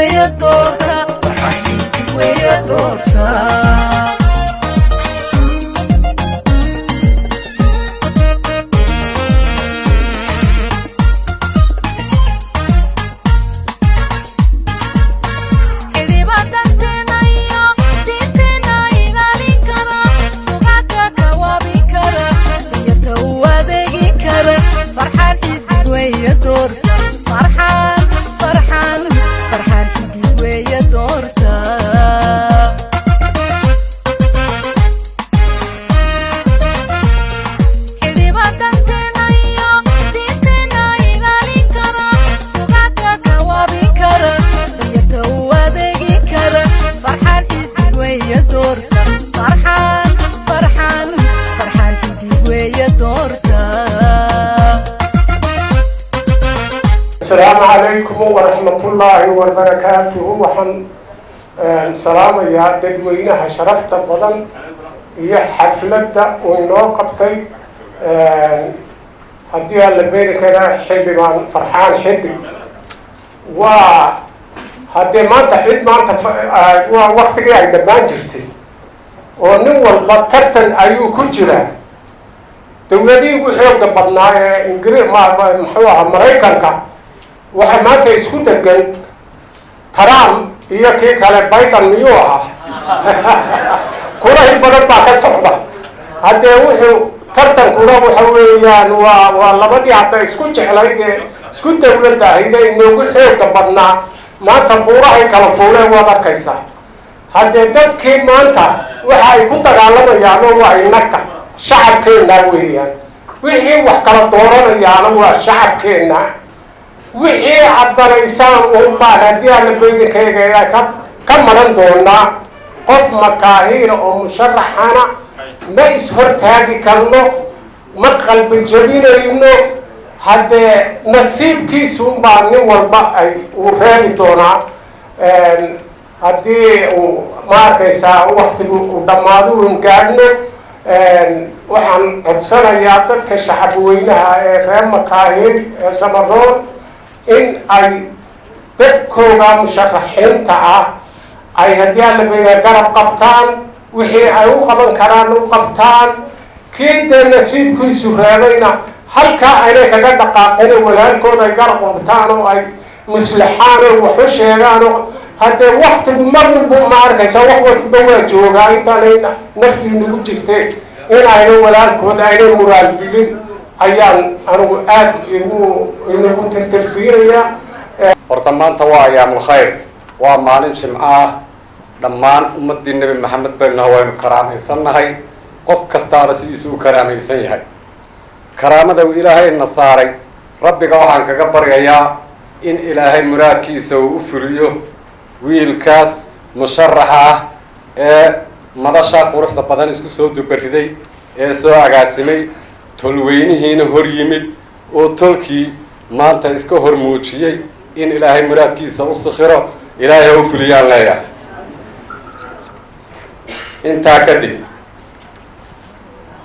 ويدورتا فرحان حدق ويدورتا السلام عليكم ورحمة الله وبركاته وحن سلام يا ددوينها شرفت الظلم هي حفلة ونوقفتي هديها لبينك أنا xildhibaan فرحان xidig وهدي ما تحيد ما وقت جاي دمان جرتي ونول بكرتن أيو كجرا دولدي وحيد بدنا إنجليز ما محوها أمريكا waxay maanta isku degan Trump iyo kii kale Biden miyuu ah kula badan baa ka socda hadee wuxuu tartan kula waxa weeyaan waa labadii hadda isku jeclayd isku dawladda ayda inoogu xeelka badnaa maanta buurahay kala fuuleen waa arkaysa hadee dadkii maanta waxa ay ku dagaalamayaan waa inaka shacabkeena weeyaan wixii wax kala dooranayaan waa shacabkeena wixii haddana isaan u baahadiya la beedinkeega ka maran doona qof makaahir oo musharaxana ma is hortaagi karno ma qalbi jabinayno hadee nasiibkiisu baa nin walba ay u reebi doonaa haddii uu ma arkaysaa waqtigu u dhammaado uun gaadhno waxaan codsanayaa dadka shacabweynaha ee reer makaahir ee samaroon in ay dadkooda musharaxiinta ah ay haddii aan la beegaa garab qabtaan wixii ay u qaban karaan u qabtaan kii dee nasiibkiisu reebayna halkaa aynay kaga dhaqaaqeen walaalkooda ay garab qabtaan oo ay muslixaan oo wax u sheegaan oo haddee waqtigu marnbu ma arkaysa wax walba waa joogaa intaanay naftii nagu jirtay in ayna walaalkooda aynay muraal dilin ayaan anigu aad inagu tirtirsiinaya horta maanta waa ayaamul khayr waa maalin jimco ah dhammaan ummadii nebi maxamed bayna waynu karaamaysannahay qof kastaana sidiisu u karaamaysan yahay karaamada uu ilaahayna saaray rabbiga waxaan kaga baryayaa in ilaahay muraadkiisa uu u fuliyo wiilkaas musharaxa ah ee madasha quruxda badan isku soo dubariday ee soo agaasimay tolweynihiina hor yimid oo tolkii maanta iska hor muujiyey in ilaahay muraadkiisa u sikhiro ilaahay u fuliyaan leeyahay intaa kadib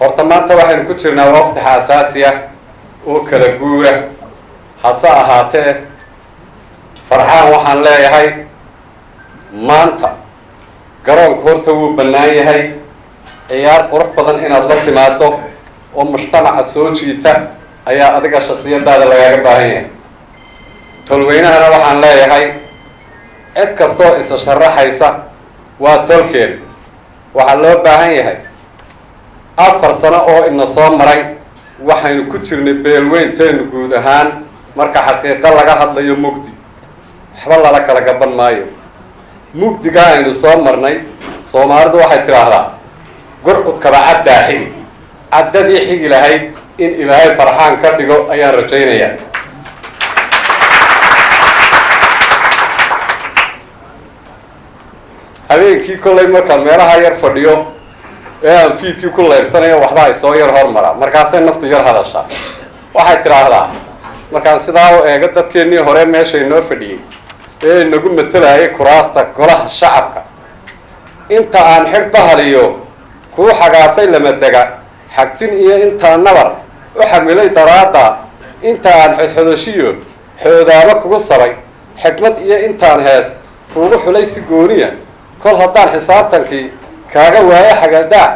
horta maanta waxaynu ku jirnaa waqti xasaasi ah oo kala guura hase ahaatee farxaan waxaan leeyahay maanta garoonku horta wuu bannaan yahay ciyaar qurux badan inaad la timaado oo mujtamaca soo jiita ayaa adiga shakhsiyadaada lagaaga baahan yahay tolweynahana waxaan leeyahay cid kastoo isa sharaxaysa waa tolkeen waxaa loo baahan yahay 4 sano oo ina soo maray waxaynu ku jirnay beelweynteenu guud ahaan marka xaqiiqo laga hadlayo mugdi waxba lala kala gaban maayo mugdiga aynu soo marnay Soomaalidu waxay tiraahdaa gurcudkaba caddaa xigi caddadii xigi lahayd in ilaahay farxaan ka dhigo ayaan rajaynayaa habeenkii kollay markaan meelaha yar fadhiyo ee aan fiidkii ku leersanayo waxba ay soo yar hormara markaasay naftu yar hadashaa waxay tiraahdaa markaan sidaa u eego dadkeennii hore meeshay noo fadhiyey ee nagu matalayay kuraasta golaha shacabka inta aan xidh bahaliyo kuu xagaafay lama dega xagtin iyo intaa nabar u xamilay daraadda inta aan xodxodoshiyo xoodaaba kugu sabay xikmad iyo intaan hees ugu xulay si gooniya kol haddaan xisaabtankii kaaga waayo xagaldaa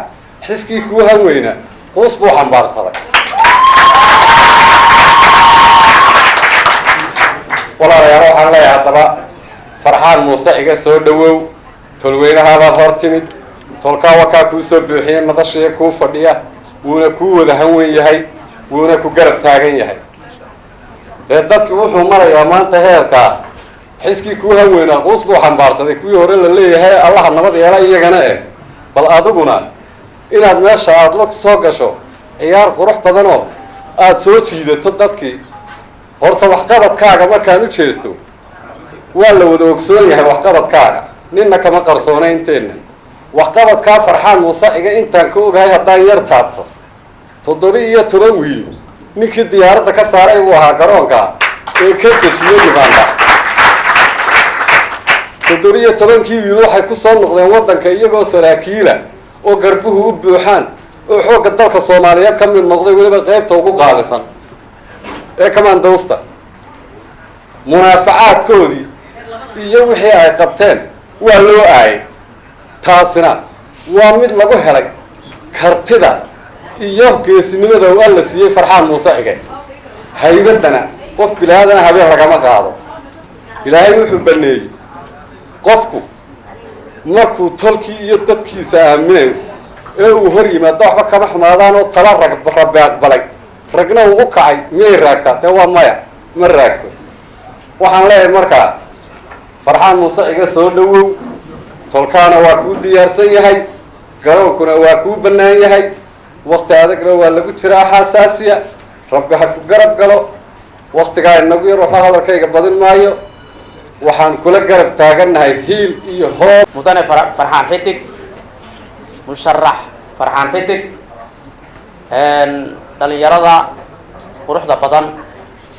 xiskii kuu han weyna quus buu xambaarsaday walaalayaal waxaan leeyahay haddaba farxaan muuse iga soo dhawow tolweynahabaad hor timid tolkaa wakaa kuu soo buuxiyey madashiiya kuu fadhiya wuuna kuu wada han weyn yahay wuuna ku garab taagan yahay dee dadkii wuxuu marayaa maanta heerkaa xiskii kuu han weynaa quus buu xambaarsaday kuwii hore la leeyahay allaha nabad yeela iyagana bal adiguna inaad meesha aada la soo gasho ciyaar qurux badanoo aada soo jiidato dadkii horta waxqabadkaaga markaan u jeesto waa la wada ogsoon yahay waxqabadkaaga ninna kama qarsoona inteenna waxqabadkaa farxaan muuse iga intaan ka ogahay haddaan yar taabto 7 wiil ninkii diyaaradda ka saaray buu ahaa garoonka ee ka dejiyey Uganda 7 wiil waxay ku soo noqdeen waddanka iyagoo saraakiila oo garbuhu u buuxaan oo xoogga dalka Soomaaliyeed ka mid noqday weliba qaybta ugu qaalisan ee kamandoosta munaafacaadkoodii iyo wixii ay qabteen waa loo aayay taasina waa mid lagu helay kartida iyo geesinimada uu alla siiyey farxaan muuse ige haybadana qof bilaadana habeen lagama qaado ilaahay wuxuu baneeyey qofku markuu tolkii iyo dadkiisa aaminayo ee uu hor yimaado waxba kama xumaadaan oo tala rabbi aqbalay ragna uu u kacay miyay raagtaa dee waa maya ma raagto waxaan leeyahay markaa farxaan muuse iga soo dhawow tolkaana waa kuu diyaarsan yahay garoonkuna waa kuu bannaan yahay waqti adagna waa lagu jiraa xasaasiya rabbi ha ku garab galo waqtigaa inagu yar waxba hadalkayga badin maayo waxaan kula garab taagannahay hiil iyo hoob mudane farxaan xidig musharax farxaan xidig dhalinyarada quruxda badan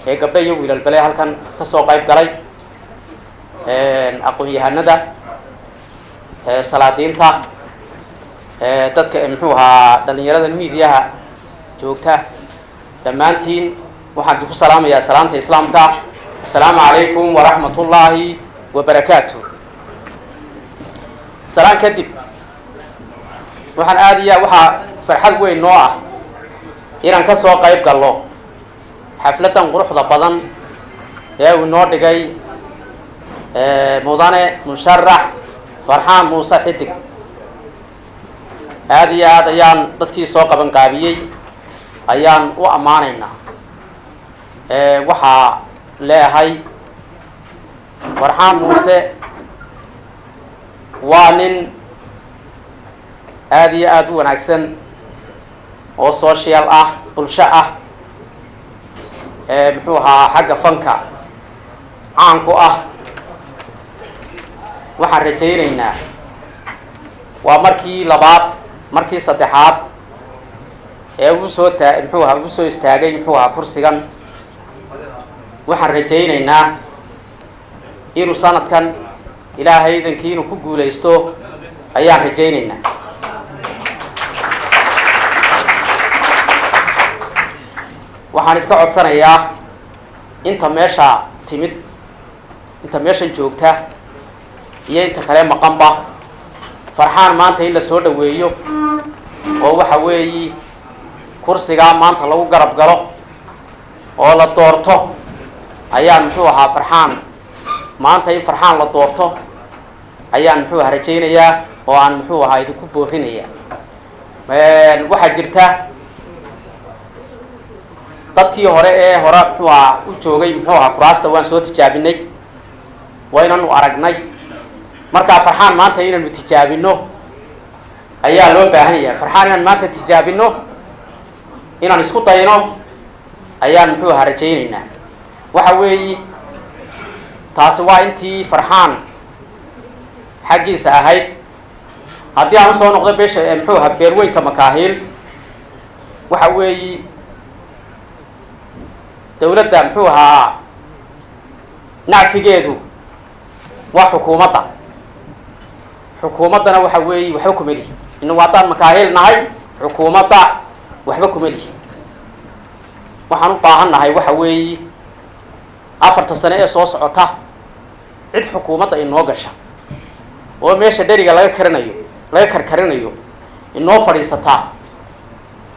ee gabdho iyo wiilal bale halkan ka soo qayb galay aqoon-yahanada salaadiinta dadka muxuu ahaa dhalinyarada miidiyaha joogta dhammaantiin waxaan ku salaamayaa salaanta islaamka assalaamu calaykum waraxmatullaahi wabarakaatuh salaan kadib waxaan waxaa farxad weyn noo ah inaan ka soo qayb galno xafladan quruxda badan ee uu noo dhigay mudane musharax farxaan muuse xidig aad iyo aad ayaan dadkii soo qaban qaabiyey ayaan u ammaanaynaa waxaa leeyahay farxaan muuse waa nin aad iyo aad u wanaagsan oo social ah bulsho ah muxuu ahaa xagga fanka caan ku ah waxaan rajaynaynaa waa markii labaad markii saddexaad ee uu soo istaagay muxuu ahaa kursigan waxaan rajaynaynaa inuu sanadkan ilaahay idankii inuu ku guulaysto ayaan rajaynaynaa waxaan idka codsanayaa inta meesha timid inta meeshan joogta iyo inta kale maqanba farxaan maanta in la soo dhaweeyo oo waxa weeye kursigaa maanta lagu garab galo oo la doorto ayaan muxuu ahaa farxaan maanta in farxaan la doorto ayaan muxuu ahaa rajaynayaa oo aan muxuu ahaa idinku boorinayaa waxaa jirta dadkii hore muxuu ahaa u joogay muxuu ahaa kuraasta waan soo tijaabinay waynanu aragnay markaa farxaan maanta inaynu tijaabino ayaa loo baahan yahay farxaan inaan maanta tijaabino inaan isku dayno ayaan muxuu ahaa rajaynaynaa waxa weeye taasi waa intii farxaan xaggiisa ahayd haddii aan usoo noqdo beesha muxuu ahaa beerweynta makaahiil waxa weeye dawladda muxuu ahaa nacfigeedu waa xukuumaddana waxa weeye waxba kuma lihi inagu haddaan makaahil nahay xukuumadda waxba kuma lihi waxaan u baahan nahay waxa weeye 4 sano ee soo socota cid xukuumadda inoo gasha oo meesha dheriga laga karkarinayo inoo fadhiisataa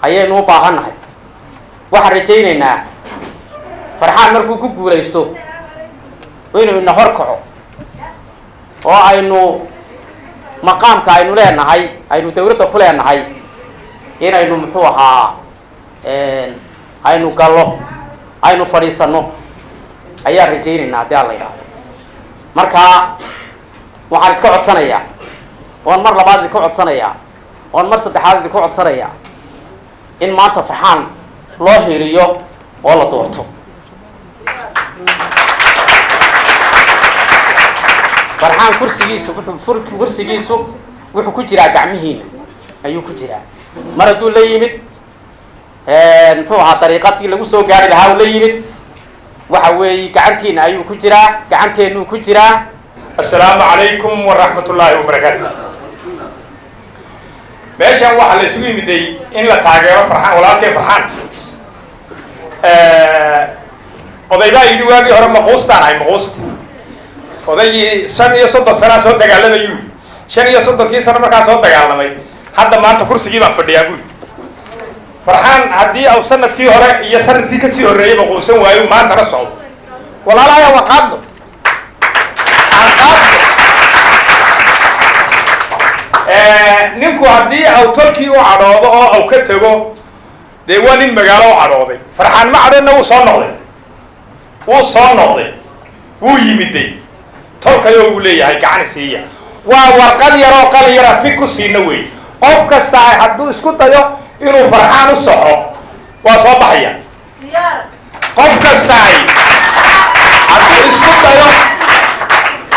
ayaynu u baahannahay. waxaan rajaynaynaa Farxaan markuu ku guulaysto inuu ina hor kaco oo aynu maqaamka aynu leenahay aynu dawladda ku leenahay inaynu muxuu ahaa aynu gallo aynu fadhiisanno ayaan rajaynaynaa haddii alla yidhaahdo. marka waxaan idinka codsanayaa oon mar labaad idinka codsanayaa oon mar saddexaad idinka codsanayaa in maanta Farxaan loo heliyo oo la doorto. Farxaan kursigiisu wuxuu ku jiraa gacmihiina ayuu ku jiraa. mar hadduu la yimid muxuu ahaa dariiqadii lagu soo gaari lahaa uu la yimid waxa weeye gacantiina ayuu ku jiraa, gacanteennuu ku jiraa. السلام عليكم ورحمة الله وبركاته. meeshan waxaa la isugu yimiday in la taageero Farxaan walaalkay Farxaan. odaydaa yidhi waagii hore maquustaan ahay maquusta. odaygii 35 sano soo dagaalamayuu 35 sano markaa soo dagaalamay hadda maanta kursigii baan fadhiyaa buuli. Farxaan haddii uu sanadkii hore iyo sanadkii kasii horreeyay maquusan waayo maanta la socdo walaalahay waa qaaddo ninku haddii uu tolkii u cadhoodo oo uu ka tago dee waa nin magaalo u cadhooday. Farxaan ma cadhonna wuu soo noqday wuu yimiday tolkayoo uu leeyahay gacan siiya. waa warqad yaroo qalin yara fi ku siina wey. qof kasta hadduu isku dayo inuu Farxaan u soxo waa soo baxaya. qof kasta hadduu isku dayo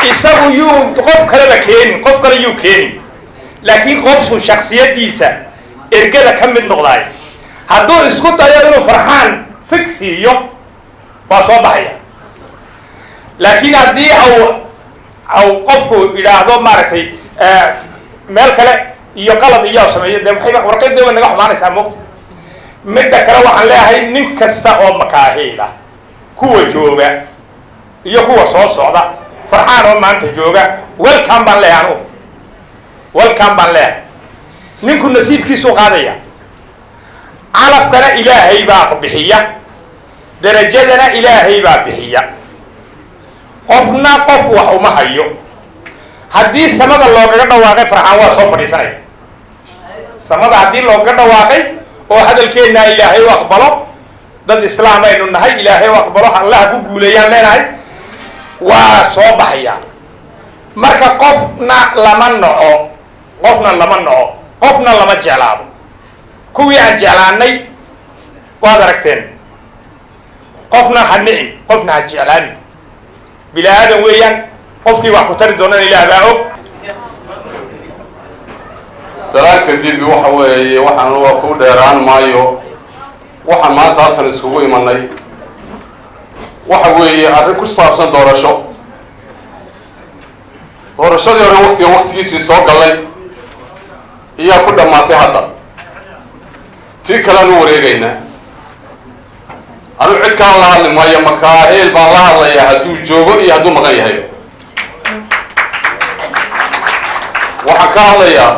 isagu yuu qof kaleba keenin, qof kale yuu keenin, laakiin qofku shakhsiyadiisa ergada ka mid noqday hadduu isku dayo inuu Farxaan fiksiyo waa soo baxaya. laakiin haddii uu qofku yidhaahdo maaragtay meel kale iyo qalad iyo sameeyo dee waxay warqadeeda naga xumaanaysaa moogta. midda kale waxaan leeyahay nin kasta oo makaahiila kuwa jooga iyo kuwa soo socda Farxaan oo maanta jooga welcome baan leeyahay anigu. welcome baan leeyahay. ninku nasiibkiisu qaadaya. calafkana ilaahay baa bixiya, darajadana ilaahay baa bixiya. qofna qof wax uma hayo. haddii samada loogaga dhawaaqay Farxaan waa soo fadhiisanaya. samada haddii loogaga dhawaaqay oo hadalkeennaa ilaahay u aqbalo, dad islaam aynu nahay, ilaahay u aqbalo, allaha ku guuleeyaan leenahay, waa soo baxaya. marka qofna lama noco, qofna lama jeclaado. kuwii aan jeclaanay waad aragteen. qofna ha nicin, qofna ha jeclaanin. bini aadan weeyaan, qofkii wax ku tari doonana ilaah baa og. salaan kadib waxa weeye waxaan waa ku dheeraan maayo. waxaan maanta halkan iskugu imanay waxa weeye arrin ku saabsan doorashadii hore waqtigiisii soo galay iyaa ku dhammaatay. hadda tii kalean u wareegaynaa. anu cid kala la hadli maayo, makaahil baan la hadlayaa hadduu joogo iyo hadduu maqan yahay. waxaan ka hadlayaa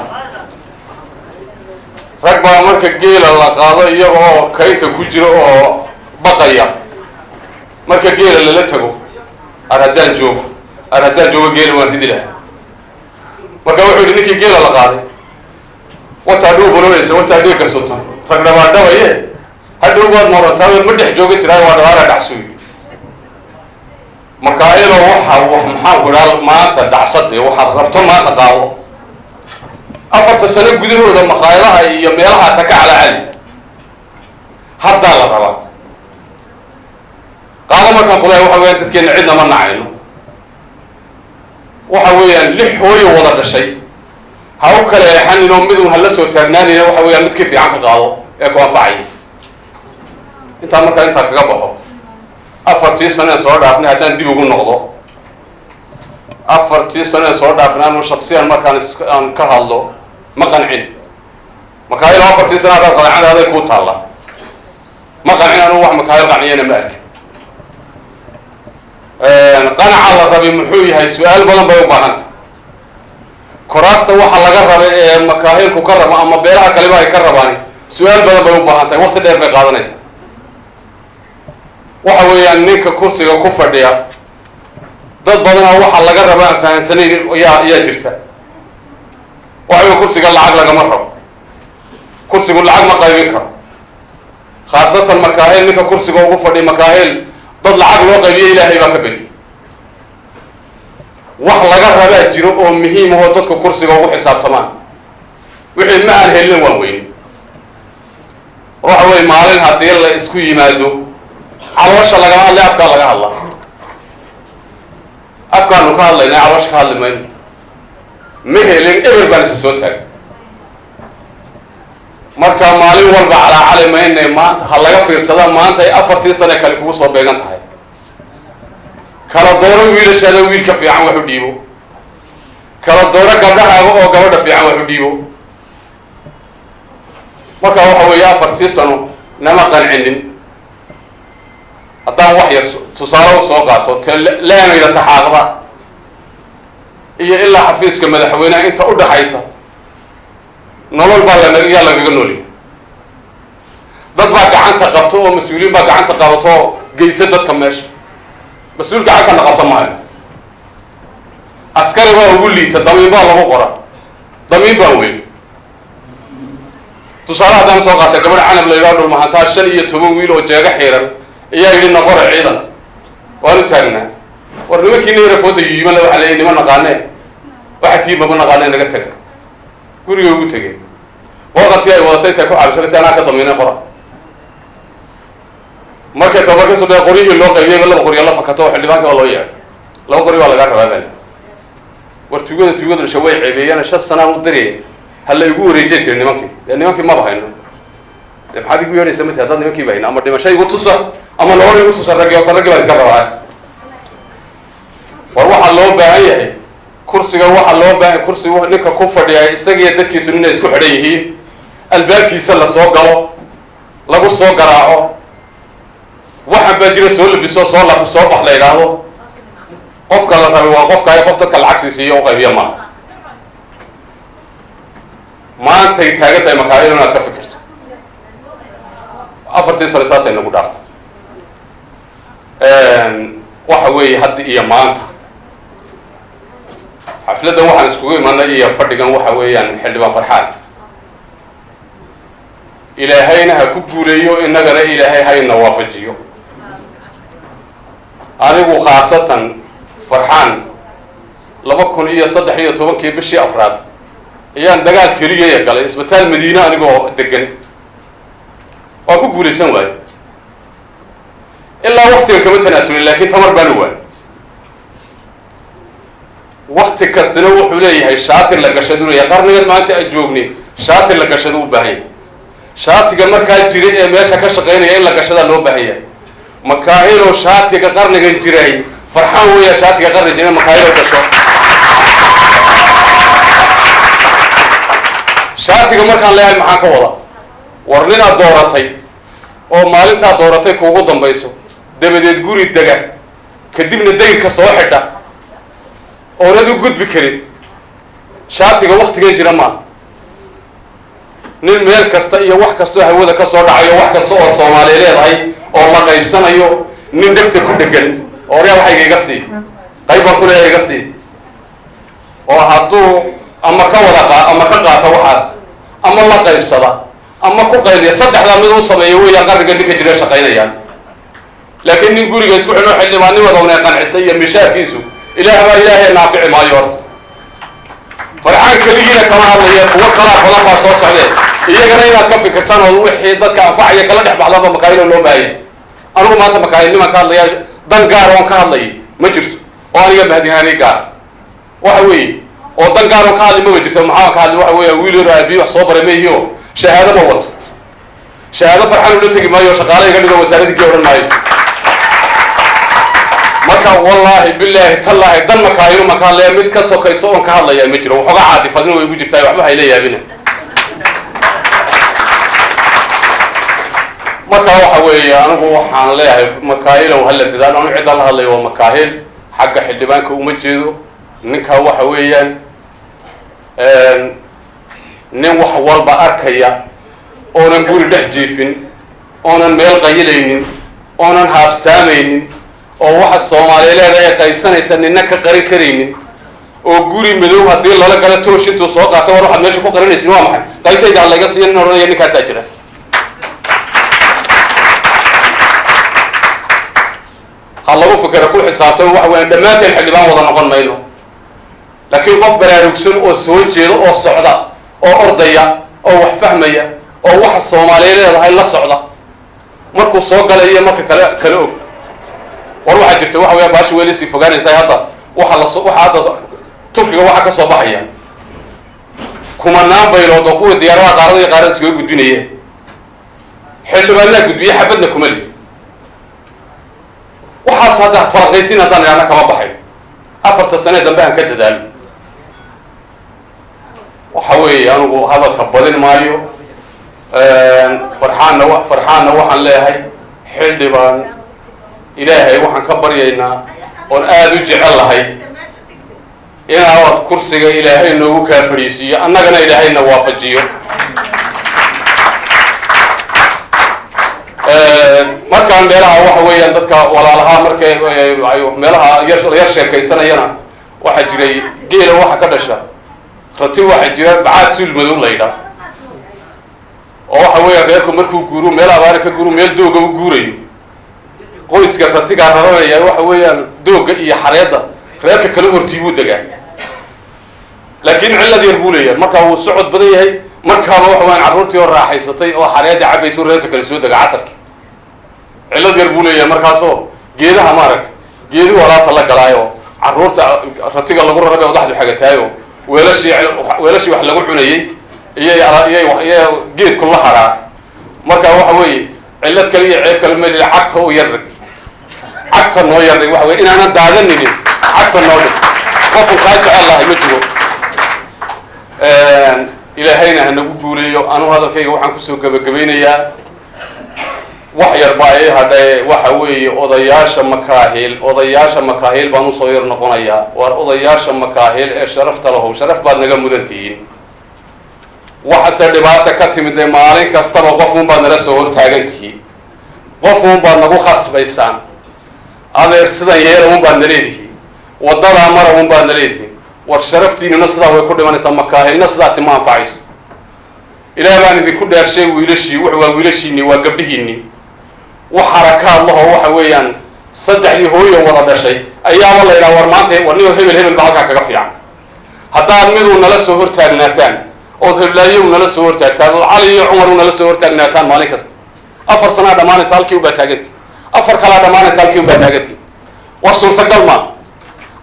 rag baa marka geela la qaado iyaga oo kaynta ku jiro oo baqaya. marka geela lala tago haddaan joogo geela waan ridi lahaa. marka wuxuu yidhi ninkii geela la qaaday wataa dhuu bolonaysa, wataa dheegka sultan rag dhabaadhabaye hadhow waad moorantaa ma dhex jooga jiraayo waa dhabaala dhacsuy. makaahilo maxaan ku idhaa maanta dhacsade waxaad rabto maanta qaado. 4 sano gudahooda maqaayadaha iyo meelahaasa ka calacali haddaa la rabaa. qaado markaan qulay waxa weeyaan dadkeenna cidna ma nacayno. waxa weeyaan 6 hooyo wada dhashay ha u kala eexaninoo midun hala soo taagnaanina waxa weeyaan midkii fiican ka qaado ee ku anfacaya. intaa kaga baxo 4 sano soo dhaafnay haddaan dib ugu noqdo 4 sano soo dhaafnay anu shakhsiyan markaan aan ka hadlo ma qancin. makaayil 4 sano haddaad qancin aday kuu taalla. ma qancin anu wax makaayil qanciyana ma arkin. qanaca la rabay muxuu yahay su-aal badan bay u baahanta kuraasta waxa laga rabay ee makaahilku ka rabo ama beelaha kaleba ay ka rabaan su-aal badan bay u baahan tahay waqti dheer bay qaadanaysaa waxa weeyaan ninka kursiga ku fadhiya dad badanaa waxa laga raba aan fahansanayn yaa jirta waxa weeye kursiga lacag lagama rabo kursigu lacag ma qaybin karo khaasatan makaahil ninka kursiga ugu fadhiya makaahil dad lacag loo qaybiyo ilaahay baa ka bediyay wax laga rabaa jiro oo muhiim ah oo dadka kursiga ugu xisaabtamaan wixii ma aan helin waan weyn waxa weeye maalin haddii la isku yimaado caloosha lagama hadlay afkaa laga hadla afkaanu ka hadlaynaa caloosha ka hadli mayno ma helin eber baan isa soo taagay marka maalin walba calaacali maynay maanta ha laga fiirsada maanta ay 4 sano kale kugu soo beegan tahay kala dooro wiilashaada wiilka fiican wax u dhiibo kala dooro gabdhahaaga oo gabadha fiican wax u dhiibo marka waxa weeye 4 sano nama qancinin haddaan wax yar tusaale u soo qaato leenayda taxaaqda iyo ilaa xafiiska madaxweynaha inta u dhaxaysa nolol baa yaa lagaga noolyahay dad baa gacanta qabto oo mas-uuliyiin baa gacanta qabato oo geysa dadka meesha mas-uul gacan kana qabto maayo askari baa ugu liita damiin baa lagu qora damiin baa weyn tusaale haddaan soo qaatay gabadh canab la yidhaho dhulmahantaa 15 wiil oo jeega xiiran ayaa yidhi noqora ciidan waanu taagnaa war nimankiina yara fooda yiimala waxaa leeyahy nima naqaanee waxa tiimaba naqaanee naga taga guriga ugu tegay waqti ay wadatay intay ku cabsatay anaa ka damiinay qora markay tabarka soo qoriyay loo qaybiyay laba qoriyo la fakato xildhibaanka waa loo yeeray laba qoriyo waa laga rabaa bal war tuugada shaway ceebeeyana 5 sano u diray hal ay ugu wareejin nimankii ma bahayno maxaad igu yeeraysaa mid hadda nimankii bahayna ama dhimashay ugu tusa ama nolol ugu tusa ragga baa ka rabaa war waxa loo baahan yahay kursiga waxa loo baahan kursiga ninka ku fadhiya isaga dadkiisu inay isku xidhan yihiin albaabkiisa la soo galo lagu soo garaaco waxa baa jira soo labiso soo bax la yiraahdo qofka la rabo waa qofka ay qof dadka lacag siiyo oo qaybiya ma maanta ay taagantay makaayil inaad ka fikirto 4 sano saasay nagu dhaafto waxa weeye hadda iyo maanta xafladan waxaan iskugu imaanay iyo fadhigan waxa weeyaan xildhibaan Farxaan ilaahayna ha ku guuleeyo inagana ilaahay hayna waafajiyo anigu khaasatan Farxaan 2013 bishii afraad ayaan dagaal kaliya galay isbitaal Madiina anigoo degan oo ku guuleysan waay ilaa waqtiga kama tanaasulin laakiin tamar baan waay waqti kastana wuxuu leeyahay shaatir la gashado iyo qarnigan maanta ay joognay shaatir la gashado u baahan shaatiga markaa jiray ee meesha ka shaqeynaya in la gashada loo baahan yahay makaahilo shaatiga qarnigan jiray Farxaan weeyaa shaatiga qarnigan jiray makaahilo gasho shaatiga markaan leeyahay maxaan ka wada war nina dooratay oo maalinta dooratay kuugu dambayso dabadeed guri daga kadibna deynka soo xidha oo radu gudbi karin shaatiga waqtiga jira ma nin meel kasta iyo wax kasta hawada ka soo dhacayo wax kasta oo Soomaaliya leedahay oo la qaybsanayo nin dhagta ku dhagan oo reer waxa iga sii qayb ku leeyahay iga sii oo hadduu ama ka wada ama ka qaato waxaas ama la qaybsada ama ku qaybiya saddexda mid uu sameeyo way qarniga ninka jira shaqeynayaan laakiin nin guriga isku xidho xildhibaannimada oo qancisay iyo mishaarkiisu ilaahay naafici maayo Farxaan kaliya kama hadlaya kuwa kala badan baa soo socday iyagana inaad ka fikirtaan oo wixii dadka anfacaya kala dhex baxdaba makaayilo loo baahay anigu maanta makaayilnima ka hadlaya dan gaar oo ka hadlay ma jirto oo aniga baadiyaanay gaar waxa weeye oo dan gaar oo ka hadlay ma jirto maxaa ka hadlay waxa weeye wiil yar abi wax soo baray meeyo shahaado ma wato shahaado Farxaan uu tagi maayo shaqaalayga dhigo wasaaradii oran maayo marka wallahi billahi tallahi dan makaayilo makaale mid ka sokayso oo ka hadlaya ma jiro waxa caadifadna way ugu jirtaa waxba ay leeyaabina marka waxa weeye anigu waxaan leeyahay makaayilo hal dadaal oo cid la hadlayo makaayil حق xildhibaanka uma jeedo ninka waxa weeyaan nin wax walba arkaya oonan guri dhex jiifin oonan meel qayilaynin oonan haabsaamaynin oo waxa Soomaaliyeed ay qaybsanaysa ninna ka qarin karaynin oo guri madow hadii lala gala toosh intuu soo qaato war waxa meesha ku qarinaysin waa maxay qaybtayda laga siin oranaya ninkaas jira hallo fikra ku xisaabtan wax weyn dhamaanteen xildhibaan wada noqon mayno laakiin qof baraarugsan oo soo jeedo oo socda oo ordaya oo wax fahmaya oo waxa Soomaaliyeed leedahay la socda markuu soo galay marka kale og war waxa jirta waxa weey baash weeli si fogaanaysa hadda waxa hadda Turkiga waxa ka soo baxaya kuma naanbaylo oo kuwa diyaaradaha qaarada iskaga gudbinaya xildhibaanna gudbiye xabadna kuma leh waxa hadda farqaysin haddaan ana kama baxay afarta sano dambe aan ka dadaal waxa weey anigu hadalka badin maayo farxaanna waxaan leeyahay xildhibaan ilaahay waxaan ka baryaynaa oon aad u jecel lahay inaad kursiga ilaahay noogu kaa fariisiyo annagana ilaahayna waafajiyo markaan meelaha waxa weeyaan dadka walaalaha markay meelaha yar sheekaysanayana waxa jiray geela waxa ka dhasha rati waxa jira bacaad sul madow layda oo waxa weeyaan reerku markuu guuro meel abaar ka guuro meel dooga u guurayo qoyska ratiga raranaya waxa weeyaan dooga iyo xareeda reerka kala hortiibu dagaa laakiin cilad yar buu leeyahay marka uu socod badan yahay marka waxa weeyaan carruurtii oo raaxaysatay oo xareeda cabayso reerka kala soo daga casarkii cilad yar buu leeyahay markaasoo geedaha maaragtay geedu walaata la galaayo carruurta ratiga lagu rarabay oo dhaxdu xagataayo weelashi wax lagu cunayay iyo geed ku la haraa marka waxa weey cilad kale iyo ceeb kale meel cagta oo yar cagta noo yar waxa weey inaanan daadaninin cagta noo dhig qofku ka jecel Allah ma jiro ilaahayna hanagu guuleeyo anu hadalkayga waxaan ku soo gabagabeynayaa wax yar baa ay haday waxa weey odayaasha makaahil baan u soo yar noqonayaa war odayaasha makaahil ee sharafta lahow sharaf baad naga mudantiin waxa dhibaato ka timid maalin kastaba qof uun baad nala soo hortaagantihiin qof uun baad nagu khasbaysaan adeer sidan yeelo uun baad naleedihiin wadada mara uun baad naleedihiin war sharaftiina sidaa way ku dhimanaysaa makaahilna sidaas ma anfacayso ilaahay baan idinku dhaarshay wiilashii waa wiilashiini waa gabdhihiini وحركات الله وحويان صدق لي هو ولا بشيء أيام الله إلى ورمانته ونيو هبل بعضها كقفيع حتى المدو نلسه هرتان ناتان أو هبلايو نلسه هرتان علي عمر نلسه هرتان ناتان مالكست أفر سنة دمان سالكي وبتاجتي أفر كلا دمان سالكي وبتاجتي وصورة قلما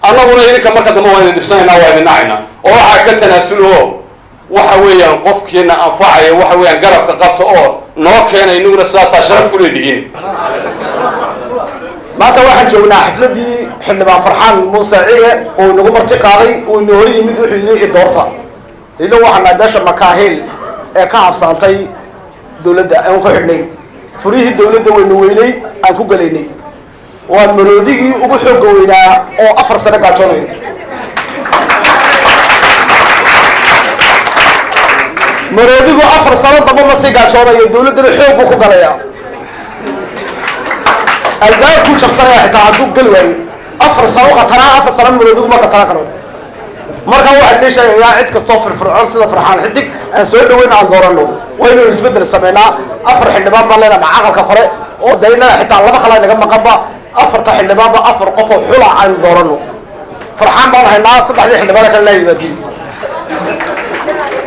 أنا أقول لك كم كده ما هو بسنة نواه النعنا وحكتنا سلوه وحويان قف كنا أنفعي وحويان قرب قطع نوكينا إنه ساسا شرف كل دين. ما توحد جونا حفلتي حنا فرحان موسى عيه ونقوم ارتقاضي ونهري يمدو حيلي الدورتا. إلا وحنا داش مكاهيل كعب سانتي دولة أو كحنين فريه الدولة ونويني أنكو قليني والمرودي وبحق قوينا أو أفر سنة قاتوني. مروديغو أفر سنة طبعا ما سيقال شورا يدولة دل حوق وكو قليا الباب كو شخصنا حتى عدوك قلوين أفر سنة وقتنا أفر سنة مروديغو ما قتنا كانوا مركا واحد ليش يا عدك الصوفر فرعون سيدا فرحان حدك سؤال وين عن دورانو وينو يسبدل السمينا أفر حلباب مالينا مع عقل كقري وداينا حتى الله بخلا نقم قبا أفر تحلباب أفر قفو حلا عن دورانو فرحان بالله الناس صدح دي حلبالك الله يبدي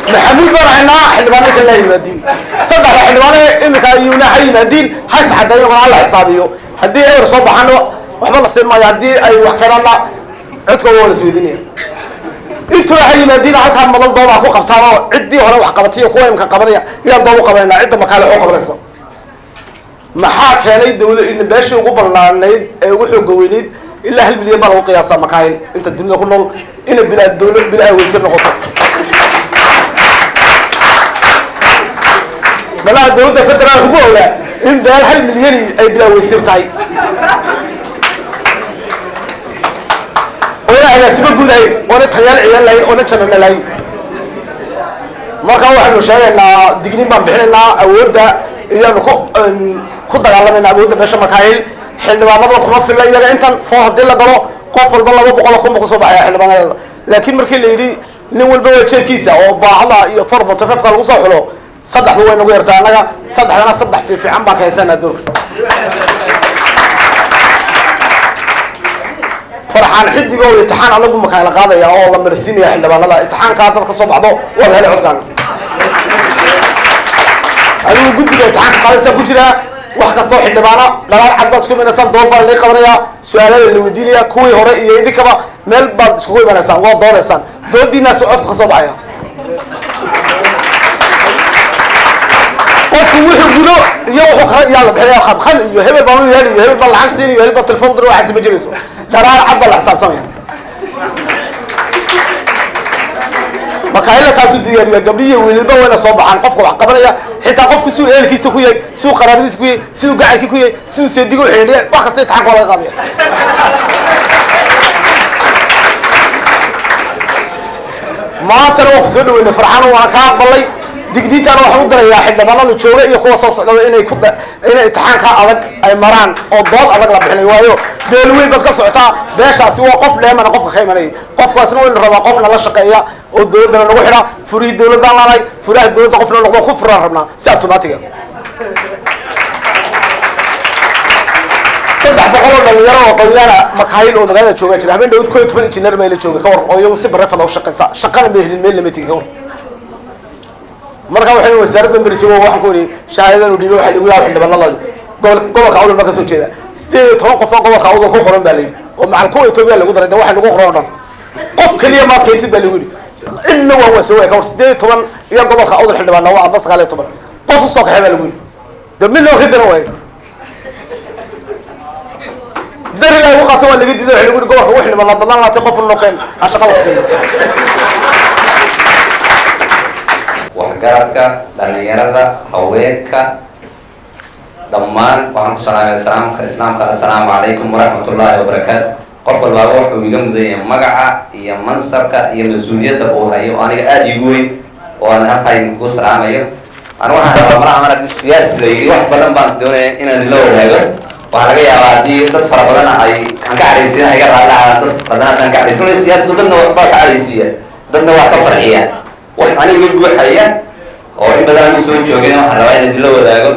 محمود برعنا حلبانك الله يمدين صدق حلبانه إنك يونا حي يمدين حس حدا يقول على حسابيه هدي أي رصاب حنو وحب الله سير ما يدي أي وحكينا الله عدك هو السويدينية أنتوا حي يمدين عدك هم مضل ضوء أخو قبطانه عدي ولا وحقبتيه وكوي من قبرية يلا ضوء قبرنا عدة مكان حقوق بس محاك هني الدولة إن باش يقبل لنا وحي جوينيد إلا هالمليون بلغ قياسا مكاين أنت الدنيا كله إن بلا الدولة بلا ويصير نقطة بلا الدولة فدرال هبولا إن بلا هالمليون أي بلا ويصير تاي agaasimo guud ahayn oona tayaal ciidan lahayn oona janana lahayn marka waxaanu sheegaynaa digniin baan bixinaynaa awoodda iyaanu ku dagaalamayna awoodda beesha makaayil xildhibaanada kuma filla iyaga intan foo haddii la galo qof walba 200 kun ku soo baxaya xildhibaanada laakiin markii la yidhi nin walba waa jeebkiisa oo baahada iyo formato qafka lagu soo xulo saddexdu way nagu yartaa anaga saddexdana saddex fiican baan ka haysanaa doorka farxaan xidig oo imtixaan anagu ma kala qaadaya oo la marsiinaya xildhibaanada imtixaanka dad ka soo baxdo waa la helay codkaaga adigu guddiga imtixaanka qaadaysa ku jira wax kastoo xildhibaana dhalaal cad baad isku imanaysan dood baa la qabanaya su'aalaha la weydiinaya kuwii hore iyo idinkaba meel baad iskugu imanaysaan waa doodaysaan doodiina codka ka soo baxaya qofku wuxuu gudo iyo wuxuu kala yaala bixiya khamkhan iyo hebel baan yahay iyo hebel baan lacag siin iyo hebel baan telefoon dir waxa isma jirayso dhalaal cad baa la xisaabtamaya makaayil taasoo diyaariya gabdhiyo wiilba wayna soo baxaan qofka wax qabanaya xitaa qofku suu eelkiisa ku yahay suu qaraabadiisa ku yahay suu gacalki ku yahay suu seedigo xidhiidhay wax kasta imtixaan laga qaadaya maantana waan ku soo dhaweynay farxaan waan ka aqbalay digniintaana waxaan u dirayaa xildhibaanada jooga iyo kuwa soo socda inay imtixaanka adag ay maraan oo dood adag la bixinayo waayo beel weyn bad ka socotaa beeshaasi waa qof dheemana qofka ka imanayay qofkaasna waynu rabaa qofna la shaqeeya oo dowladana nagu xidha furihii dowladaan laanay furaha dowladda qofna noqdo ku furaan rabnaa si automatiga 300 dhalinyaro oo qoyana makaayil oo magaalada jooga jira habeen dhawd 12 injineer meel jooga ka war oo iyagu si barafad u shaqeysa shaqada meelin meel lama tigi ka war marka waxay wasaaradda barijigo waxaan ku yiri shahaadada u dhiibay waxa lagu yaab xildhibaanada gobolka awdal ba ka soo jeeda 18 qof oo gobolka awdal ku qoran baa leeyahay oo macal kuwa Itoobiya lagu daray waxa lagu qoran dhan qof kaliya ma keentid baa lagu yiri inna waa soo ka war 18 iyo gobolka awdal xildhibaanada waa ama 19 qof soo kaxay baa lagu yiri dabna loo khidana way dari la ugu qato laga diiday waxa lagu yiri gobolka wax xildhibaanada badan la qof inuu keen shaqada siin waxgaradka dhalinyarada haweenka dhammaan waxaan ku salaamay islaamka assalaamu calaykum waraxmatullaahi wabarakaatu qof walba wuxuu iga mudan yahay magaca iyo mansabka iyo mas-uuliyadda uu hayo aniga aada igu weyn oo aan halkaan ku salaamayo anigu waxaan rabaa malaha mar haddii siyaasi la yidhi wax badan baan doonaya inaan la wadaago waxaa laga yaabaa haddii dad fara badan aan ka cadhaysiin iga raadlahaan dad badan haddaan ka cadhaysiin siyaasadu dadna waxbaa ka cadhaysiiya dadna waa ka farxiya wax aniga buuxaya oo in badan aan soo joogeen waxaan rabaa inaan la wadaago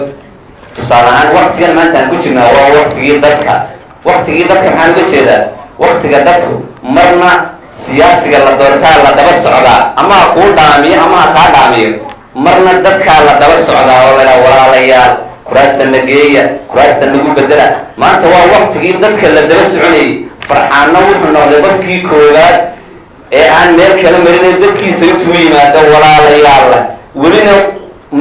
tusaale ahaan waqtigan maanta aan ku jirnaa waa waqtigii dadka maxaan uga jeedaa waqtiga dadku marna siyaasiga la doortaa la daba socdaa ama ha kuu dhaamiyo ama ha kaa dhaamiyo marna dadkaa la daba socdaa oo la walaalayaal kuraasta na geeya kuraasta nagu bedela maanta waa waqtigii dadka la daba soconayay farxaanna wuxuu noqday qofkii koowaad ee aan meel kala marinay dadkiisa intuu yimaado walaalayaalla welina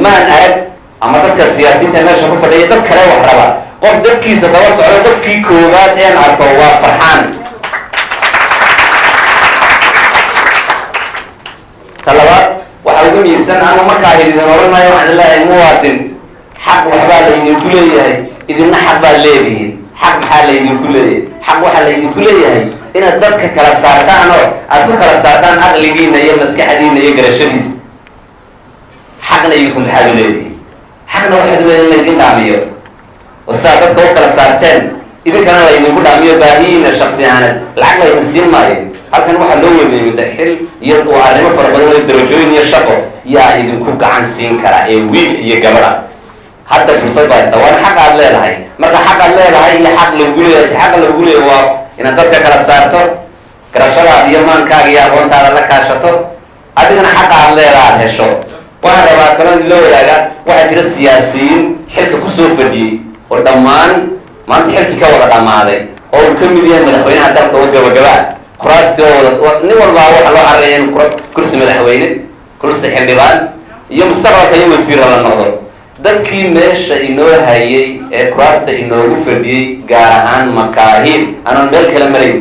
maan arag ama dadka siyaasiyiinta meesha ku fadhiya dad kale wax raba qof dadkiisa daba socda qofkii koowaad een arko waa farxaan talabaad waxaa ugu miirsan ama markaa idin oran maayo waxaan leeyahay muwaadin xaq waxbaa laydinku leeyahay idinna xaq baad leedihiin xaq maxaa laydinku leeyahay xaq waxaa laydinku leeyahay inaad dadka kala saartaan oo aad ku kala saartaan aqligiina iyo maskaxdiina iyo garashadiisa xaqna idinku maxaad u leedihiin xaqna waxaad u leedahay in laydin dhaamiyo oo sidaa dadka u kala saarteen idinkana laydinku dhaamiyo baahiyiina shaksi ahaaneed lacag laydin siin maayo halkan waxaa loo weynayimida xil iyo arrimo fara badan oo darajooyin iyo shaqo yaa idinku gacan siin kara ee wiil iyo gabadha hadda fursad baa haysta waana xaq aad leedahay marka xaq aad leedahay iyo xaq lagu leeyahay xaqa lagu leeyahay waa inaad dadka kala saarto garashadaada iyo maankaaga iyo aqoontaada la kaashato adigana xaqa aad leedahay aad hesho waxaan rabaa kaloo in loo wadaaga waxaa jira siyaasiyiin xilka kusoo fadhiyey oo dhammaan maanta xilkii ka wada dhammaaday oo uu ka mid yahay madaxweynaha dalka oo gabagabaa kuraastii oo wada nin walbaa waxa loo cararaya in kursi madaxweyne kursi xildhibaan iyo mustaqbalka in wasiir la noqdo dadkii meesha inoo hayay ee kuraasta inoogu fadhiyey gaar ahaan makaahiil aanan meel kala marayn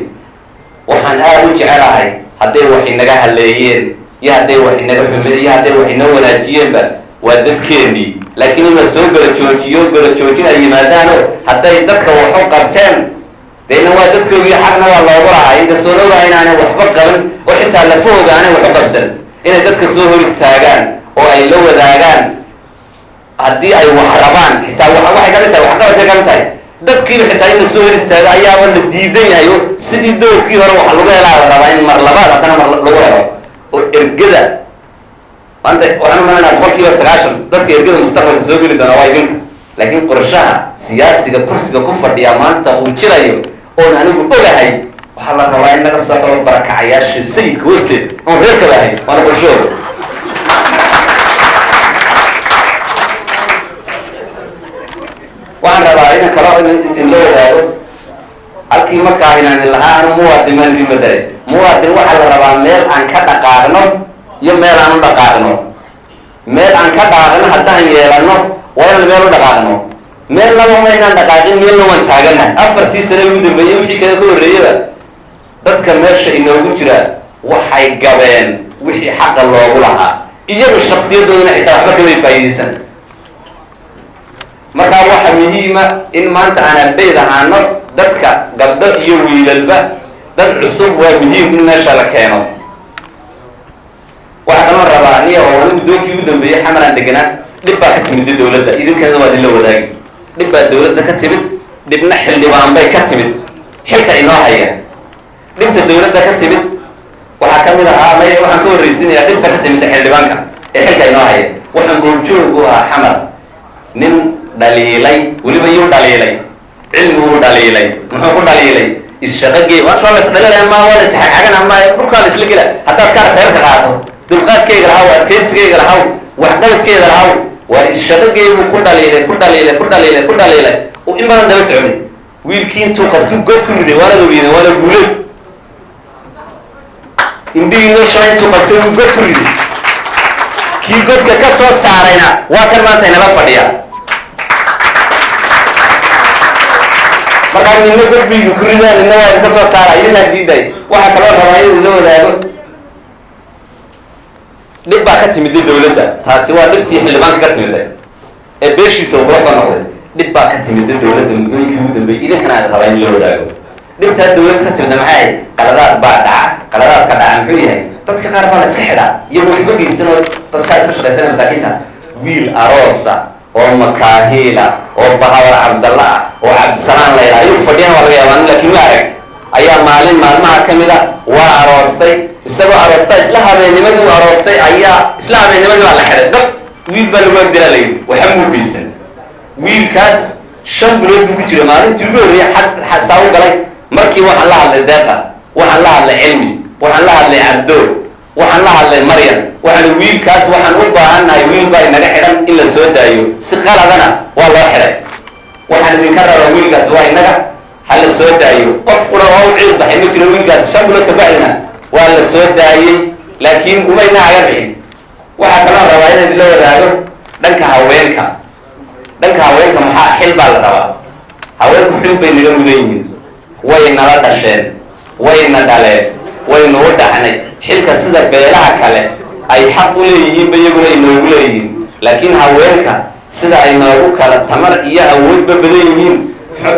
waxaan aada u jecelahay hadday wax inaga haleeyeen iyo hadday wax inaga xumeen iyo hadday wax inoo wanaajiyeenba waa dadkeennii laakiin in la soo gala joojin ay yimaadaanoo hadday dadka waxu qabteen deena waa dadkoogii xaqna waa loogu lahay inkastoonaga inaanay waxba qaban oo xitaa lafahooga aanay waxba qabsan inay dadka soo hor istaagaan oo ay la wadaagaan haddii ay wax rabaan xitaa waxay ka mid tahay waxqabadkay ka mid tahay dadkiiba xitaa in la soo hor istaago ayaaba la diidan yahay oo sidii doorkii hore waxa lagu helaa la rabaa in mar labaad haddana mar lagu helo oo ergada maanta waxaan umaleynaa boqolkiiba 90 dadka ergada mustaqbalka soo geli doona waa idinka laakiin qorshaha siyaasiga kursiga ku fadhiya maanta uu jirayo oon anigu ogahay waxaa la rabaa in laga soo qabo barakacayaasha sayidka hoosteed oon reerka lahay waana qorshahooda waxaan rabaa inan kalo in la wadaago halkii markaa inaan lahaa anu muwaadin maan idin bedelay muwaadin waxaa la rabaa meel aan ka dhaqaaqno iyo meel aan u dhaqaaqno meel aan ka dhaqaaqno haddaan yeelano waa inaan meel u dhaqaaqno meel laba ma inaan dhaqaaqin meelna waan taaganahay 4 sano ugu dambeeyey wixii kale ka horreeyaba dadka meesha inoogu jira waxay gabeen wixii xaqa loogu lahaa iyagu shaksiyadoodana xitaa waxba kamay faa'iidaysan markaa waxa muhiima in maanta aan ardayd ahaano dadka gabdho iyo wiilalba dad cusub waa muhiim in meesha la keeno waxaa kaloo rabaa aniga oo muddoonkii ugu dambeeyey xamalaan deganaa dhib baa ka timid dawladda idinkana waa idinla wadaagi dhib baa dawladda ka timid dhibna xildhibaan bay ka timid xilka inoo haya dhibta dawladda ka timid waxaa ka mid ahaa waxaan ka horraysiinayaa dhibta ka timid xildhibaanka ee xilka inoo haya waxaan gooljoog u ahaa xamar nin dhaliilay weliba yuu dhaliilay cilmiguu dhaliilay muxuu ku dhaliilay isshaqagey waa la isdhalilay ama waa la isxagxagan ama dhulkaa la isla gela haddaad ka reerka qaato dulqaadkeyga lahaw adkaysigeyga lahaw waxqabadkeeda lahaw waa isshaqageygu ku dhaliilay oo in badan daba socday wiilkii intuu qabtuu god ku riday waana ogeynay waana guuleed indhihii noo shalay intuu qabtay uu god ku riday kii godka ka soo saarayna waa kan maanta inala fadhiya markaa nina godbigu ku ridaan nina waa ka soo saara idinaa diiday waxaa kaloo rabaa inuu la wadaago dhib baa ka timida dawladda taasi waa dhibtii xildhibaanka ka timida ee beeshiisa uu kula soo noqday dhib baa ka timida dawladda muddooyinkii ugu dambeeyey idinkana aan rabaa in la wadaago dhibtaa dawladda ka timida maxay qaladaad baa dhaca qaladaadka dhaca muxuu yahay dadka qaar baa la iska xidhaa iyagoo waxba geysan oo dadkaa iska shaqaysana masaakiinta wiil aroosa oo makaahiila oo bahawar cabdalla ah oo cabdisalaan la yidhaha ayuu fadhiyana waa laga yaabaa laakiin ma arag ayaa maalin maalmaha ka mid a waa aroostay isagoo aroostaa isla habeennimadii u aroostay ayaa isla habeennimadii baa la xidhay dab wiil baa lagu agdilaa la yidhi waxa muu geysan wiilkaas 5 bilood buu ku jira maalintii ugu horreeyay xasaa u galay markii waxaan la hadlay deeqa waxaan la hadlay cilmi waxaan la hadlay cabdo waxaan la hadlay maryam waxaan wiilkaas waxaan u baahannahay wiil baa inaga xidhan in la soo daayo si qaladana waa loo xidhay waxaan idinka rabaa wiilkaas waa inaga ha la soo daayo qof qura oo u ciil baxay ma jiro wiilkaas 5 bilood ka bacdina waa la soo daayey laakiin umayna aga bixin waxaa kaloo rabaa inaad la wadaago dhanka haweenka maxaa xil baa la rabaa haweenku xil bay naga mudan yihiin way nala dhasheen wayna dhaleen waynu u dhaxnay xilka sida beelaha kale ay xaq u leeyihiinba iyaguna inoogu leeyihiin laakiin haweenka sida ay noogu kala tamar iyo awoodba badan yihiin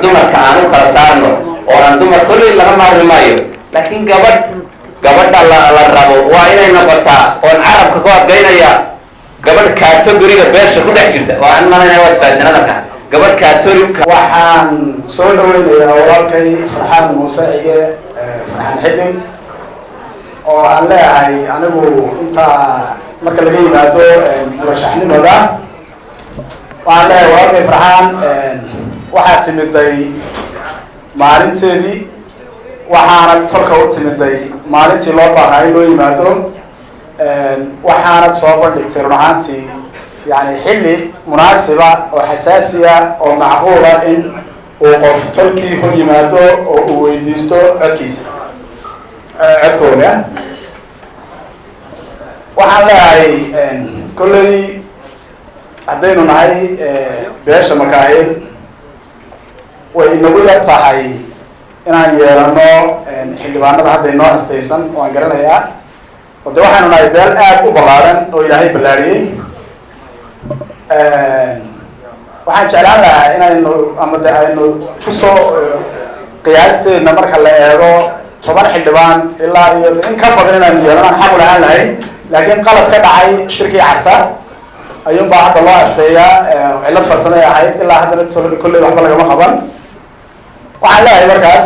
dumarka aan u kala saarno oo aan dumar kolley laga maarmi maayo laakiin gabadha la rabo waa inay noqotaa oon carabka ku adkaynaya gabadh categoriga beesha ku dhex jirta oo aan malanaya waad faadinadaka gabadh categoriga waxaan soo dhaweynayaa walaalkay farxaan muuse cige farxaan xidig oo aan leeyahay anigu intaa marka laga yimaado murashaxnimada waxaan leeyahay walaalkay farxaan waxaa timiday maalinteedii waxaana tolka u timiday maalintii loo baahnaa in loo yimaado waxaanad soo bandhigtay run ahaantii yani xilli munaasiba oo xasaasiya oo macquula in uu qof tolkii hor yimaado oo uu weydiisto codkooda waxaan leeyahay kolley haddaynu nahay beesha makaahil way inagu yar tahay inaan yeelano xildhibaanada hadda inoo astaysan waan garanayaa oo de waxaanu nahay beel aad u ballaaran oo ilaahay ballaariyey waxaan jeclaan lahaa inaynu ama de aynu kusoo qiyaasteedna marka la eego 10 xildhibaan ilaa iyo in ka badan inaan yeelan xaq u lahaan lahayn laakiin qalad ka dhacay shirkii carta ayuun baa hadda loo asteeyaa cilad farsamo ay ahayd ilaa haddana kolley waxba lagama qaban waxaan leeyahay markaas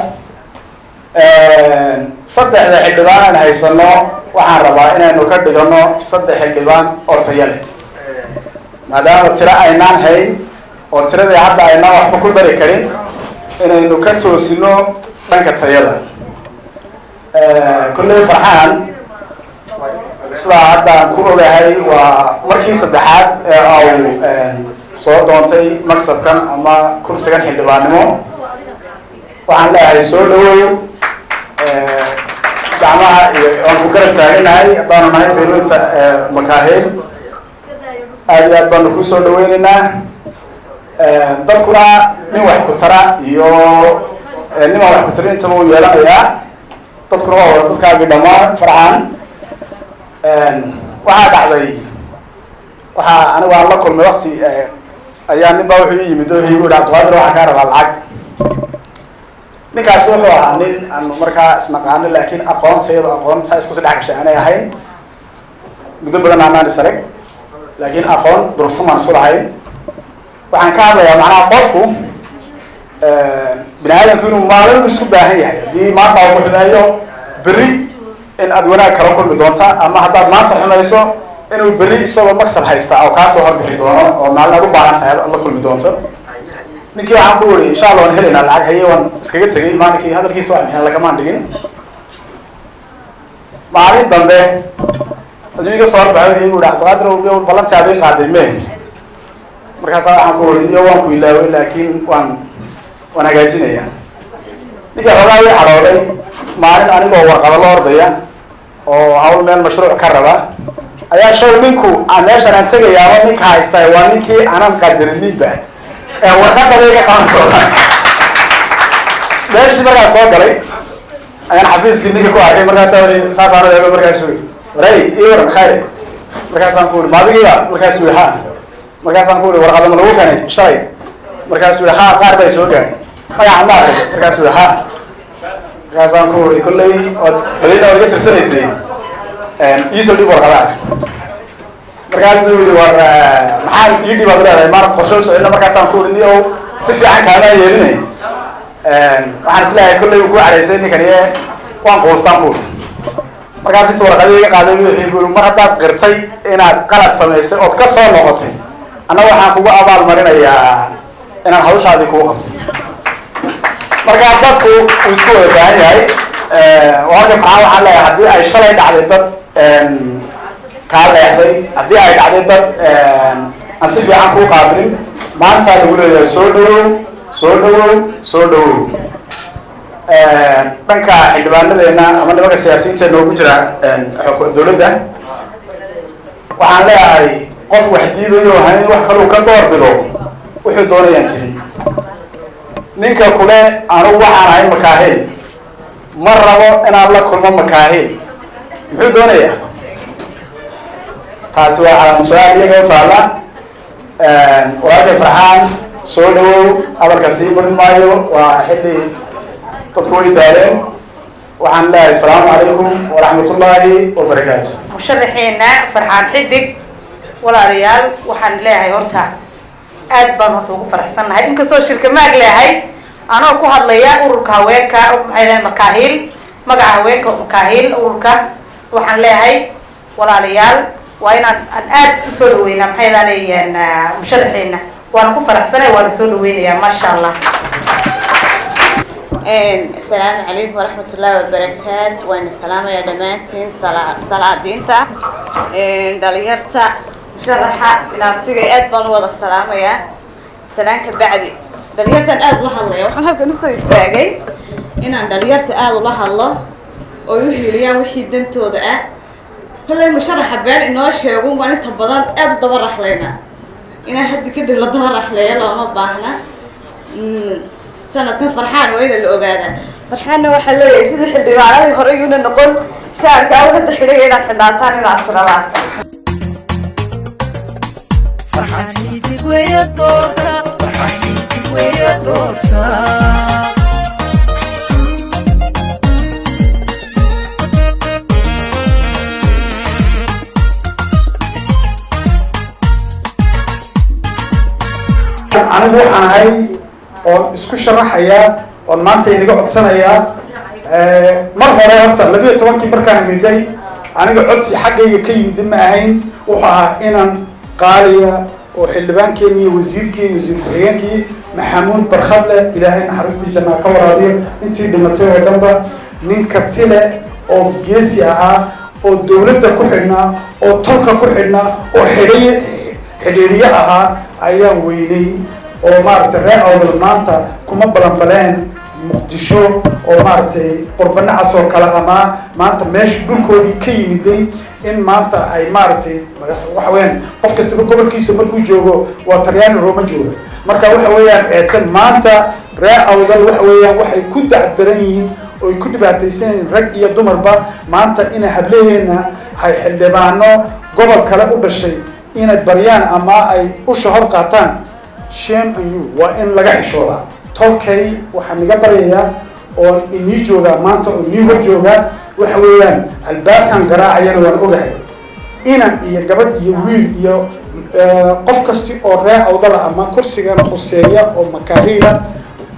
saddexda xildhibaan aan haysano waxaan rabaa inaynu ka dhigano 3 xildhibaan oo tayo leh maadaama tiro aynaan hayn oo tiradii hadda aynaan waxba ku dari karin inaynu ka toosino dhanka tayada kolley Farxaan sidaa hadda aan ku ogahay waa markii saddexaad ee uu soo doontay maksabkan ama kursigan xildhibaannimo waxaan leeyahay soo dhawow gacmaha iyo aan ku garab taaganahay haddaan nahay beeloota makaahil aad iyo aad baanu ku soo dhaweynaynaa dadkuna nin wax ku tara iyo niman wax ku tarin intaba uu yeelanayaa dadkuna waa wada dadkaagii dhammaan Farxaan waxaa dhacday waxaa anigu aan la kulmay waqti ayaa nin baa wuxuu yimid oo igu yidhi Cabdiqaadir waxaan kaa rabaa lacag ninkaasi wuxuu ahaa nin aan markaa isnaqaano laakiin aqoontayada aqoon saa isku saddex gashay aanay ahayn muddo badan aanaan isarag laakiin aqoon durugsan baan isu lahayn waxaan ka hadlayaa macnaha qofku bini aadamku inuu maalin isku baahan yahay haddii maanta uu xumeeyo berri in aad wanaag kala kulmi doonta ama haddaad maanta xumayso inuu berri isagoo maksab haysta oo kaa soo horbixi doono oo maalin aad u baahan tahay la kulmi doonto ninkii waxaan ku wari insha Allah waan helaynaa lacag haye waan iskaga tegay maalinkii hadalkiisa wax bixin lagamaan dhigin maalin dambe aduu iga soo horbaxay igu yidhi Cabdiqaadir oo ballantaadii qaaday mee markaas waxaan ku wari iyo waan ku ilaaway laakiin waan hagaajinayaa ninkii xogaa ii cadhooday maalin anigoo warqado la ordaya oo hawl meel mashruuc ka raba ayaa show ninku aan meeshan aan tegayaaba ninka haysta waa ninkii aanan qadarinninba warqadada iga qaban doona meeshii markaas soo galay ayaan xafiiskii ninka ku arkay markaasaan saasaan eego markaasuu waray ii waran khayr markaasaan ku yidhi maadigiiba markaasuu yidhi ha markaasaan ku yidhi warqada ma lagu kanay shalay markaasuu yidhi ha qaar bay soo gaaray magaca ma arkay markaasuu yidhi ha markaasaan ku yidhi kolley ood badina oo iga tirsanaysay iisoo dhib warqadaas markaasuu yidhi war maxaa ii dhibaad leedahay maan qorsho socodna markaasaan ku yidhi niyow si fiican kaamaa yeelinay waxaan isleeyahay kolley uu ku cadhaysay ninkan iyo waan quustaan ku yidhi markaas intuu warqadii iga qaaday wixii ku yidhi mar haddaad qirtay inaad qalad samaysay ood ka soo noqotay anna waxaan kugu abaal marinayaa inaan hawshaadii kugu qabto markaa dadku uu isku wada baahan yahay warka Farxaan waxaan leeyahay haddii ay shalay dhacday dad kaa leexday haddii ay dhacday dad aan si fiican kuu qaabilin maanta lagu leeyahay soo dhawow soo dhawow soo dhawow dhanka xildhibaanadeena ama nimanka siyaasiyiinteena ugu jira dowladda waxaan leeyahay qof wax diidayo hayn wax kaluu ka doorbido wuxuu doonayaan jirin ninka kule anugu waxaan ahay makaahil ma rabo inaan la kulmo makaahil muxuu doonayaa taasi waa calaamad su-aal iyaga u taalla walaalkay Farxaan soo dhawow hadalka sii barin maayo waa xilli dadku way daaleen waxaan leeyahay asalaamu calaykum waraxmatullaahi wabarakaatu musharaxiina Farxaan Xidig walaalayaal waxaan leeyahay horta aad baan horta ugu faraxsanahay inkastoo shirka maag leeyahay anoo ku hadlaya ururka haweenka maxay leeyahay makaahil magaca haweenka makaahil ururka waxaan leeyahay walaalayaal waa inaan aad u soo dhaweynaa maxay leeyahay musharaxiina waan ku faraxsanahay waan soo dhaweynayaa ma sha Allah السلام عليكم ورحمة الله وبركاته وين السلام يا دمانتين صلاة دينتا دليرتا شرحة نفتيجي أدبان وضع السلام يا سلام كبعدي دليرتا أد الله الله وحنا هلك نسوي يستاجي إن دليرتا أد الله الله ويهي ليا وحيد دنتو ده كل المشرح بان إنه شيء يقوم وأنا تبضان أد دبر رحلينا إن هدي كده ولا دبر رحلينا لو ما باهنا سنة كان فرحان وين اللي أجاده فرحان وحلو يصير الحلبان يخرجون النقل شعر كأول التحرير إحنا تاني العصرات فرحان حيدك ويا دورتا فرحان حيدك ويا دورتا anigu waxaan ahay oon isku sharaxayaa oon maanta inaga codsanayaa mar hore horta 12 markaan miday aniga codsi xaggayga ka yimid ma ahayn wuxuu ahaa inaan qaaliya oo xildhibaankeena iyo wasiirkeena wasiir ku-xigeenkii maxamuud barkhadle ilaahay naxariistii jannaa ka waraabiyo intii dhimatay oo dhanba nin karti leh oo geesi ahaa oo dawladda ku xidhnaa oo tolka ku xidhnaa oo xidhiidhiye ahaa ayaan weynay oo maaragtay reer awdal maanta kuma balanbaleen muqdisho oo maaragtay qurbanacaas oo kale ama maanta meesha dhulkoodii ka yimiday in maanta ay maaragtay waxa weeyaan qof kastaba gobolkiisa markuu joogo waa talyaani rooma jooga marka waxa weeyaan eesan maanta reer awdal waxa weeyaan waxay ku dacdaran yihiin oo ay ku dhibaataysan yihiin rag iyo dumarba maanta inay hablaheena hay xildhibaano gobol kale u dhashay inay baryaan ama ay u shahor qaataan shame on you waa in laga xishoodaa tolkay waxaan iga baryayaa oo inii joogaa maanta oo inii hor joogaa waxa weeyaan albaabkan garaacayana waan ogahay inan iyo gabadh iyo wiil iyo qof kasti oo reer awdala ama kursigana khuseeya oo makaahiila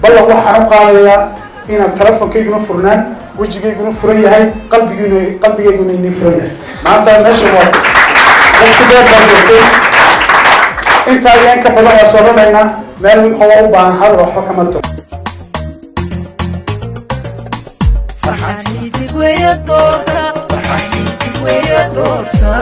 ballan waxaan u qaadayaa inaan telefonkayguna furnaan wejigayguna furan yahay qalbigayguna inii furan yahay maanta meesha waa waqti dheer baan joogtay intaa iyo inka badan waa soodhanaynaa meel waxaa u baahan hadal waxba kama to Farxaan Xidig weeye doorta Farxaan Xidig weeye doorta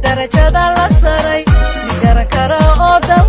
darajada la saray